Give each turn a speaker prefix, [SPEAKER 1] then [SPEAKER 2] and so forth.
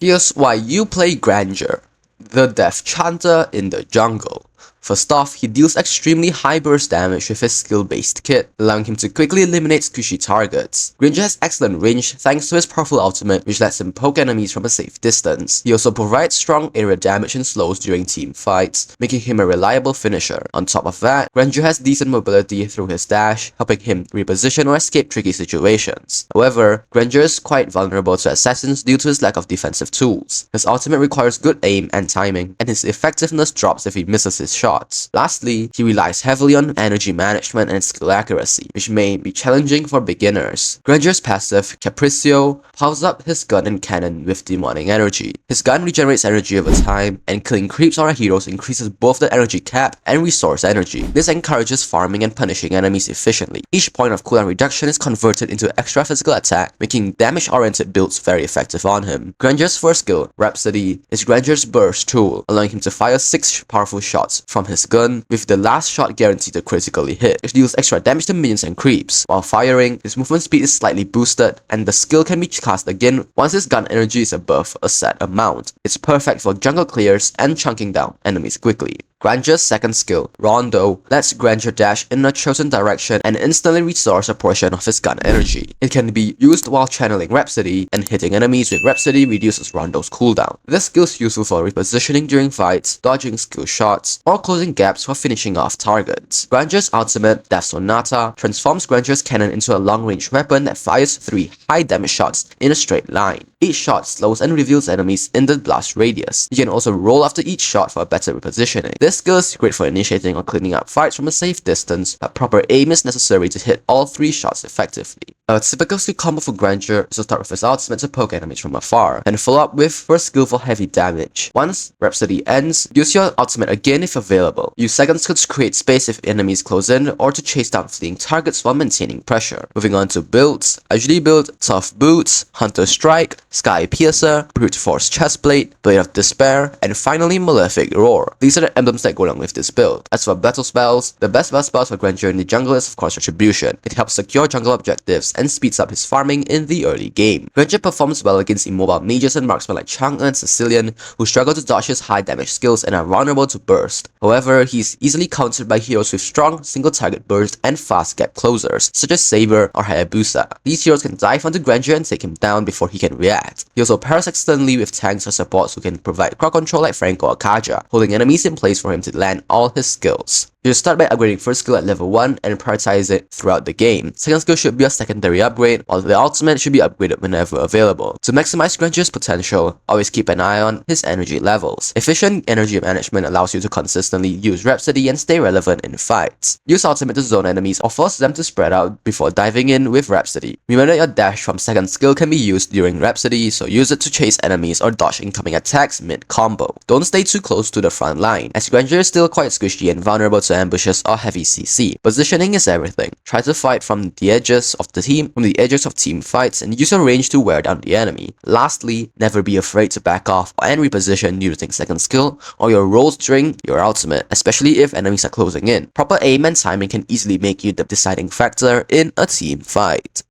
[SPEAKER 1] Here's why you play Granger, the Death Chanter in the jungle. First off, he deals extremely high burst damage with his skill-based kit, allowing him to quickly eliminate squishy targets. Granger has excellent range thanks to his powerful ultimate, which lets him poke enemies from a safe distance. He also provides strong area damage and slows during team fights, making him a reliable finisher. On top of that, Granger has decent mobility through his dash, helping him reposition or escape tricky situations. However, Granger is quite vulnerable to assassins due to his lack of defensive tools. His ultimate requires good aim and timing, and his effectiveness drops if he misses his shot. Lastly, he relies heavily on energy management and skill accuracy, which may be challenging for beginners. Granger's passive, Capriccio, powers up his gun and cannon with demonic energy. His gun regenerates energy over time, and killing creeps or heroes increases both the energy cap and resource energy. This encourages farming and punishing enemies efficiently. Each point of cooldown reduction is converted into extra physical attack, making damage-oriented builds very effective on him. Granger's first skill, Rhapsody, is Granger's burst tool, allowing him to fire 6 powerful shots from his gun, with the last shot guaranteed to critically hit, which deals extra damage to minions and creeps. While firing, his movement speed is slightly boosted, and the skill can be cast again once his gun energy is above a set amount. It's perfect for jungle clears and chunking down enemies quickly. Granger's second skill, Rondo, lets Granger dash in a chosen direction and instantly restores a portion of his gun energy. It can be used while channeling Rhapsody, and hitting enemies with Rhapsody reduces Rondo's cooldown. This skill is useful for repositioning during fights, dodging skill shots, or closing gaps for finishing off targets. Granger's ultimate, Death Sonata, transforms Granger's cannon into a long-range weapon that fires 3 high-damage shots in a straight line. Each shot slows and reveals enemies in the blast radius. You can also roll after each shot for a better repositioning. This skill is great for initiating or cleaning up fights from a safe distance, but proper aim is necessary to hit all 3 shots effectively. A typical skill combo for Granger is to start with his ultimate to poke enemies from afar, and follow up with first skill for heavy damage. Once Rhapsody ends, use your ultimate again if available. Use second skill to create space if enemies close in, or to chase down fleeing targets while maintaining pressure. Moving on to builds, I usually build Tough Boots, Hunter Strike, Sky Piercer, Brute Force Chestplate, Blade of Despair, and finally Malefic Roar. These are the emblems that go along with this build. As for battle spells, the best battle spells for Granger in the jungle is of course Retribution. It helps secure jungle objectives and speeds up his farming in the early game. Granger performs well against immobile mages and marksmen like Chang'e and Sicilian, who struggle to dodge his high damage skills and are vulnerable to burst. However, he's easily countered by heroes with strong single target burst and fast gap closers, such as Saber or Hayabusa. These heroes can dive onto Granger and take him down before he can react. He also pairs externally with tanks or supports who can provide crowd control like Franco or Kaja, holding enemies in place for him to land all his skills. You start by upgrading first skill at level 1 and prioritize it throughout the game. Second skill should be a secondary upgrade, while the ultimate should be upgraded whenever available. To maximize Granger's potential, always keep an eye on his energy levels. Efficient energy management allows you to consistently use Rhapsody and stay relevant in fights. Use ultimate to zone enemies or force them to spread out before diving in with Rhapsody. Remember that your dash from second skill can be used during Rhapsody, so use it to chase enemies or dodge incoming attacks mid-combo. Don't stay too close to the front line, as Granger is still quite squishy and vulnerable to ambushes or heavy CC. Positioning is everything. Try to fight from the edges of team fights, and use your range to wear down the enemy. Lastly, never be afraid to back off and reposition using second skill or your rolls during your ultimate, especially if enemies are closing in. Proper aim and timing can easily make you the deciding factor in a team fight.